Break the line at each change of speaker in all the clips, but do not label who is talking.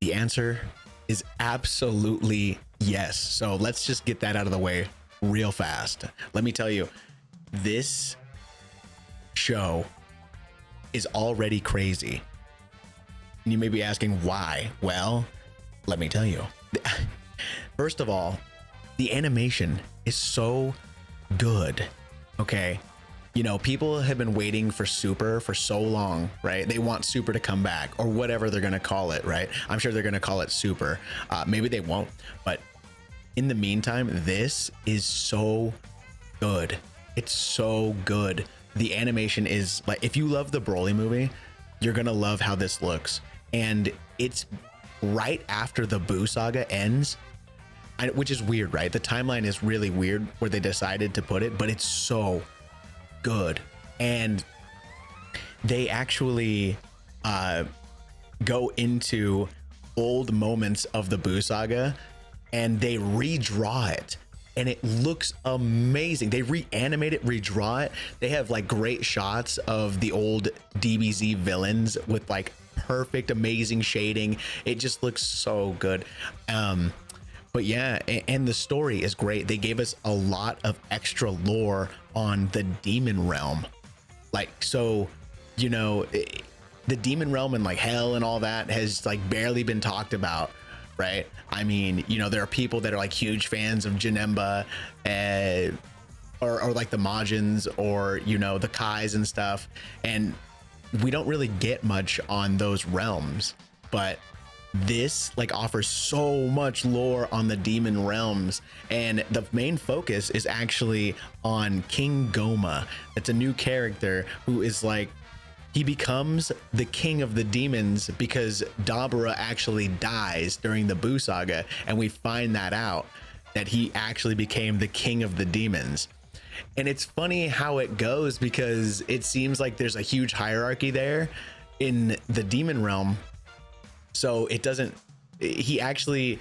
The answer is absolutely yes. So let's just get that out of the way real fast. Let me tell you, this show is already crazy. And you may be asking why. Well, let me tell you. First of all, the animation is so good. Okay. You know, people have been waiting for Super for so long, right? They want Super to come back, or whatever they're going to call it, right? I'm sure they're going to call it Super. Maybe they won't, but in the meantime, this is so good. It's so good. The animation is like, if you love the Broly movie, you're going to love how this looks. And it's right after the Buu saga ends, which is weird, right? The timeline is really weird where they decided to put it, but it's so good. And they actually go into old moments of the Buu saga and they redraw it, and it looks amazing. They reanimate it, redraw it. They have like great shots of the old DBZ villains with like perfect, amazing shading. It just looks so good. But yeah, and the story is great. They gave us a lot of extra lore on the demon realm. Like, so, you know, the demon realm and like hell and all that has like barely been talked about, right? I mean, you know, there are people that are like huge fans of Janemba, or like the Majins, or, you know, the Kais and stuff. And we don't really get much on those realms, but this like offers so much lore on the demon realms, and the main focus is actually on King Goma. It's a new character who is like, he becomes the king of the demons because Dabura actually dies during the Buu saga, and we find that out, that he actually became the king of the demons. And it's funny how it goes, because it seems like there's a huge hierarchy there in the demon realm. So he actually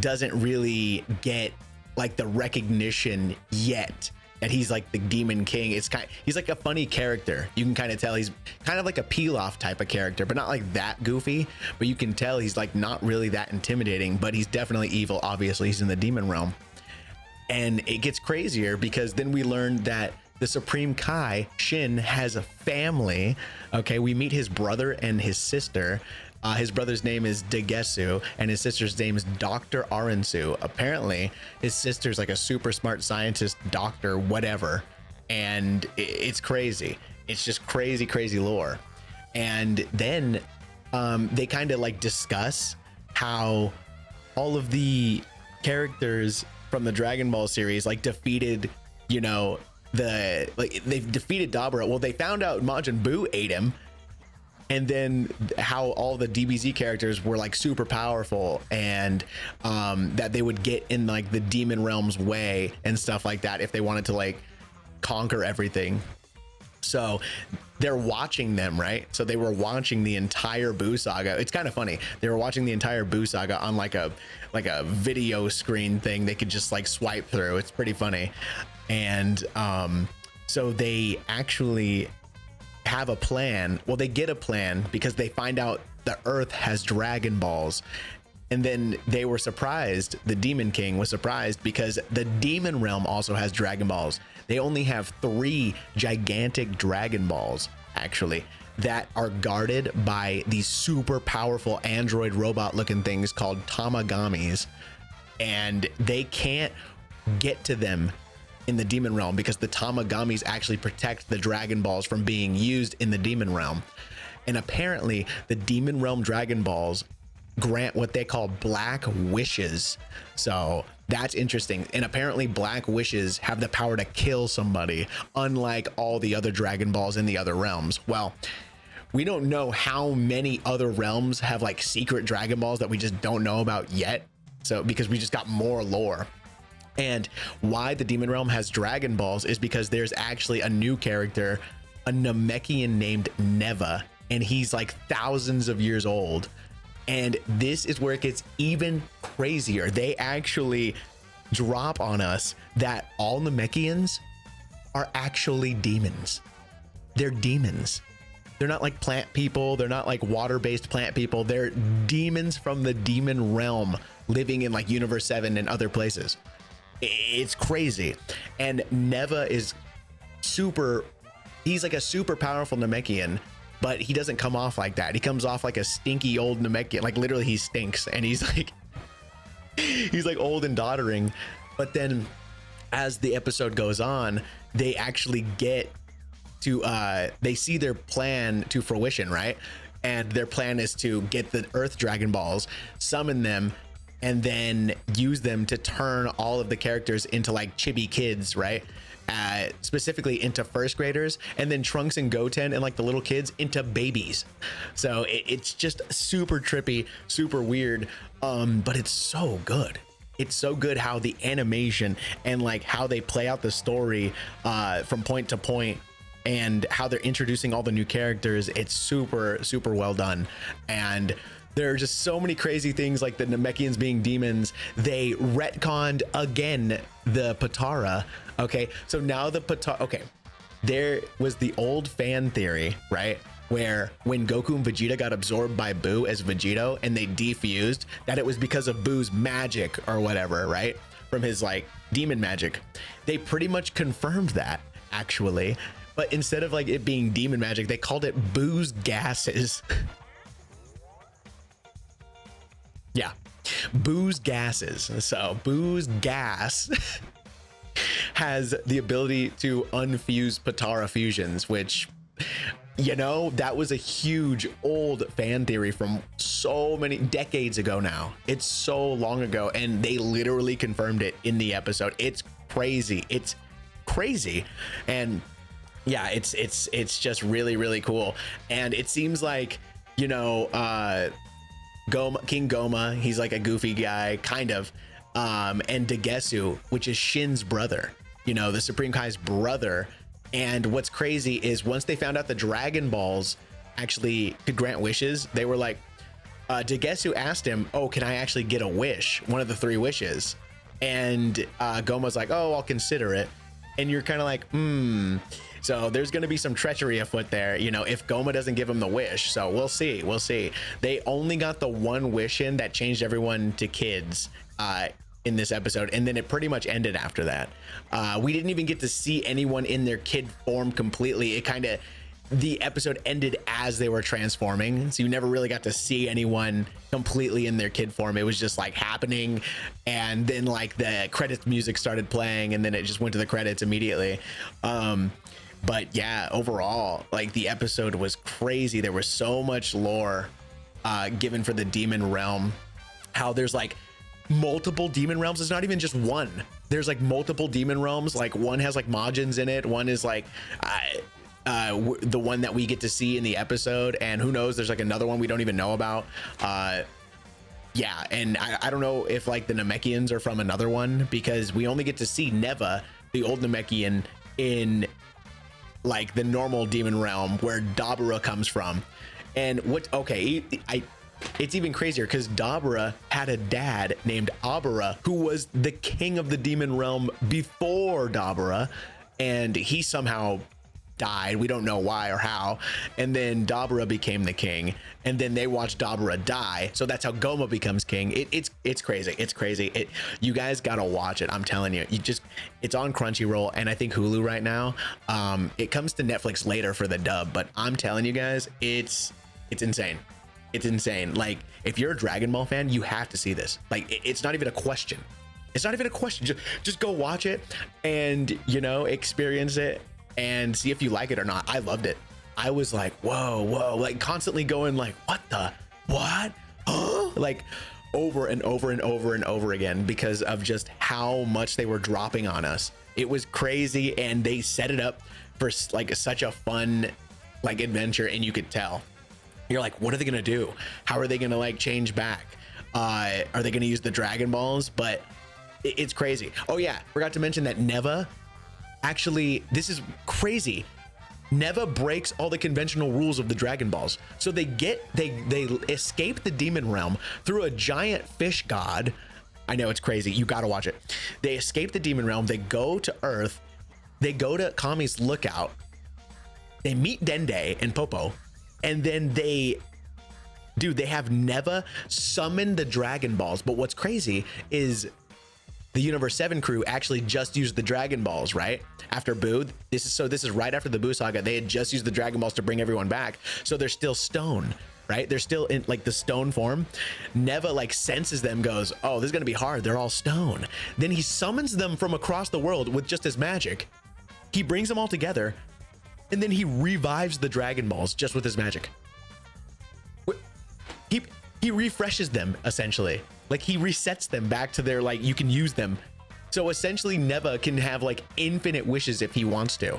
doesn't really get like the recognition yet that he's like the demon king. He's like a funny character. You can kind of tell he's kind of like a Pilaf type of character, but not like that goofy. But you can tell he's like not really that intimidating, but he's definitely evil. Obviously, he's in the demon realm. And it gets crazier, because then we learn that the Supreme Kai, Shin, has a family. Okay, we meet his brother and his sister. His brother's name is Degesu, and his sister's name is Dr. Aransu. Apparently, his sister's like a super smart scientist, doctor, whatever. And it's crazy. It's just crazy, crazy lore. And then they kind of like discuss how all of the characters from the Dragon Ball series like defeated, you know, they've defeated Dabura. Well, they found out Majin Buu ate him. And then how all the DBZ characters were like super powerful, and that they would get in like the demon realm's way and stuff like that if they wanted to like conquer everything. So they're watching them, right? So they were watching the entire Buu saga. It's kind of funny. They were watching the entire Buu saga on like a video screen thing they could just like swipe through. It's pretty funny. And so they actually have a plan. Well, they get a plan because they find out the Earth has Dragon Balls. And then they were surprised, the Demon King was surprised, because the Demon Realm also has Dragon Balls. They only have 3 gigantic Dragon Balls, actually, that are guarded by these super powerful android robot looking things called Tamagamis. And they can't get to them in the Demon Realm because the Tamagamis actually protect the Dragon Balls from being used in the Demon Realm. And apparently the Demon Realm Dragon Balls grant what they call black wishes. So that's interesting. And apparently black wishes have the power to kill somebody, unlike all the other Dragon Balls in the other realms. Well, we don't know how many other realms have like secret Dragon Balls that we just don't know about yet. So because we just got more lore. And why the Demon Realm has Dragon Balls is because there's actually a new character, a Namekian named Neva, and he's like thousands of years old. And this is where it gets even crazier. They actually drop on us that all Namekians are actually demons. They're demons. They're not like plant people. They're not like water-based plant people. They're demons from the demon realm living in like Universe 7 and other places. It's crazy. And Neva is he's like a super powerful Namekian, but he doesn't come off like that. He comes off like a stinky old Namekian. Like literally he stinks, and he's like old and doddering. But then as the episode goes on, they actually get to they see their plan to fruition, right? And their plan is to get the Earth Dragon Balls, summon them, and then use them to turn all of the characters into like chibi kids, right? Specifically into first graders, and then Trunks and Goten and like the little kids into babies. So it's just super trippy, super weird, but it's so good. It's so good how the animation and like how they play out the story from point to point, and how they're introducing all the new characters. It's super well done. And there are just so many crazy things, like the Namekians being demons. They retconned again the Patara. Okay, so now the Patara, okay, there was the old fan theory, right, where when Goku and Vegeta got absorbed by Buu as Vegito and they defused, that it was because of Buu's magic or whatever, right, from his like demon magic. They pretty much confirmed that, actually, but instead of like it being demon magic, they called it Buu's gases. Yeah, Buu's gases. So Buu's gas has the ability to unfuse Patara fusions, which, you know, that was a huge old fan theory from so many decades ago now. It's so long ago, and they literally confirmed it in the episode. It's crazy. It's crazy. And yeah, it's just really cool. And it seems like, you know, King Goma, he's like a goofy guy, kind of, and Dagesu, which is Shin's brother, you know, the Supreme Kai's brother. And what's crazy is once they found out the Dragon Balls actually could grant wishes, they were like, Dagesu asked him, oh, can I actually get a wish, one of the 3 wishes? And Goma's like, oh, I'll consider it. And you're kind of like, so there's going to be some treachery afoot there, you know, if Goma doesn't give him the wish. So we'll see. They only got the one wish in that changed everyone to kids in this episode, and then it pretty much ended after that. We didn't even get to see anyone in their kid form completely. The episode ended as they were transforming, so you never really got to see anyone completely in their kid form. It was just like happening, and then like the credits music started playing, and then it just went to the credits immediately. But yeah, overall, like the episode was crazy. There was so much lore given for the demon realm, how there's like multiple demon realms. It's not even just one. There's like multiple demon realms. Like one has like Majins in it. One is like the one that we get to see in the episode, and who knows, there's like another one we don't even know about. Yeah, and I don't know if like the Namekians are from another one, because we only get to see Neva, the old Namekian, in like the normal demon realm where Dabura comes from. And it's even crazier because Dabura had a dad named Abura, who was the king of the demon realm before Dabura, and he somehow died. We don't know why or how. And then Dabura became the king, and then they watched Dabura die. So that's how Goma becomes king. It's crazy. It's crazy. You guys gotta watch it. I'm telling you. It's on Crunchyroll and I think Hulu right now. It comes to Netflix later for the dub, but I'm telling you guys, it's insane. It's insane. Like, if you're a Dragon Ball fan, you have to see this. Like, it's not even a question. It's not even a question. Just go watch it and, you know, experience it and see if you like it or not. I loved it. I was like, whoa, like constantly going like, what? Huh? Like over and over again, because of just how much they were dropping on us. It was crazy, and they set it up for like such a fun like adventure, and you could tell. You're like, what are they gonna do? How are they gonna like change back? Are they gonna use the Dragon Balls? But it's crazy. Oh yeah, forgot to mention that Neva, actually, this is crazy. Neva breaks all the conventional rules of the Dragon Balls. So they escape the demon realm through a giant fish god. I know, it's crazy. You gotta watch it. They escape the demon realm. They go to Earth. They go to Kami's lookout. They meet Dende and Popo. And then they have Neva summon the Dragon Balls. But what's crazy is the Universe 7 crew actually just used the Dragon Balls, right? After Boo. This is right after the Boo saga. They had just used the Dragon Balls to bring everyone back. So they're still stone, right? They're still in like the stone form. Neva like senses them, goes, oh, this is gonna be hard. They're all stone. Then he summons them from across the world with just his magic. He brings them all together, and then he revives the Dragon Balls just with his magic. He refreshes them, essentially. Like, he resets them back to their, like, you can use them. So essentially Neva can have like infinite wishes if he wants to.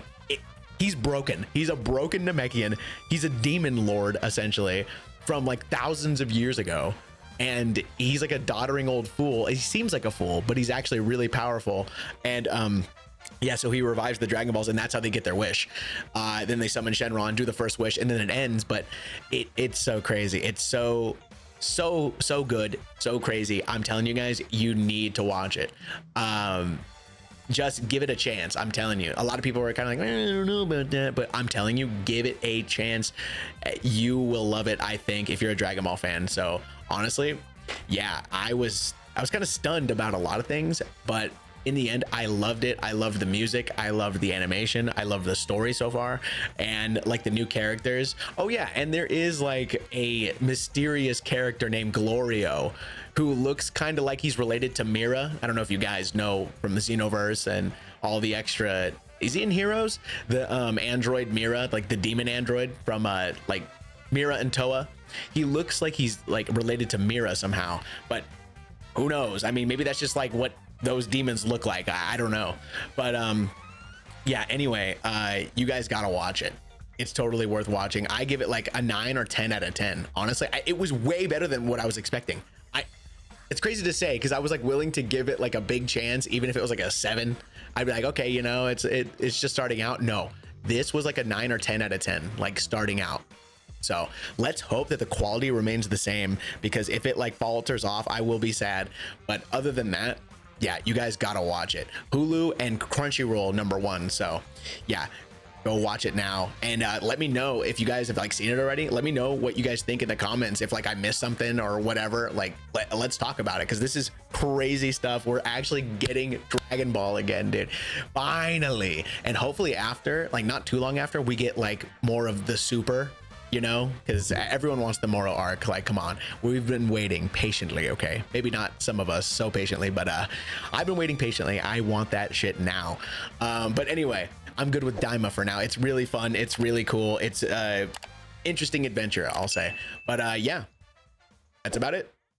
He's broken. He's a broken Namekian. He's a demon lord, essentially, from like thousands of years ago. And he's like a doddering old fool. He seems like a fool, but he's actually really powerful. And yeah, so he revives the Dragon Balls, and that's how they get their wish. Then they summon Shenron, do the first wish, and then it ends. But it's so crazy. It's so good, so crazy. I'm telling you guys, you need to watch it. Just give it a chance. I'm telling you, a lot of people are kind of like, I don't know about that, but I'm telling you, give it a chance. You will love it, I think, if you're a Dragon Ball fan. So honestly, yeah, I was kind of stunned about a lot of things, but in the end, I loved it. I loved the music. I loved the animation. I loved the story so far, and like the new characters. Oh yeah, and there is like a mysterious character named Glorio who looks kind of like he's related to Mira. I don't know if you guys know from the Xenoverse and all the extra. Is he in Heroes? The android Mira, like the demon android from like Mira and Toa. He looks like he's like related to Mira somehow, but who knows? I mean, maybe that's just like what those demons look like. I don't know, but yeah, anyway, you guys gotta watch it. It's totally worth watching. I give it like a 9 or 10 out of 10. Honestly, it was way better than what I was expecting. It's crazy to say, because I was like willing to give it like a big chance, even if it was like a 7. I'd be like, okay, you know, it's just starting out. No, this was like a 9 or 10 out of 10, like starting out. So let's hope that the quality remains the same, because if it like falters off, I will be sad. But other than that, yeah, you guys gotta watch it. Hulu and Crunchyroll #1. So yeah, go watch it now, and let me know if you guys have like seen it already. Let me know what you guys think in the comments, if like I missed something or whatever. Like let's talk about it, because this is crazy stuff. We're actually getting Dragon Ball again, dude, finally. And hopefully after, like not too long after, we get like more of the super, you know, because everyone wants the Moro arc. Like, come on, we've been waiting patiently. Okay, maybe not some of us so patiently, but I've been waiting patiently. I want that shit now. But anyway, I'm good with Daima for now. It's really fun. It's really cool. It's interesting adventure, I'll say. But yeah, that's about it.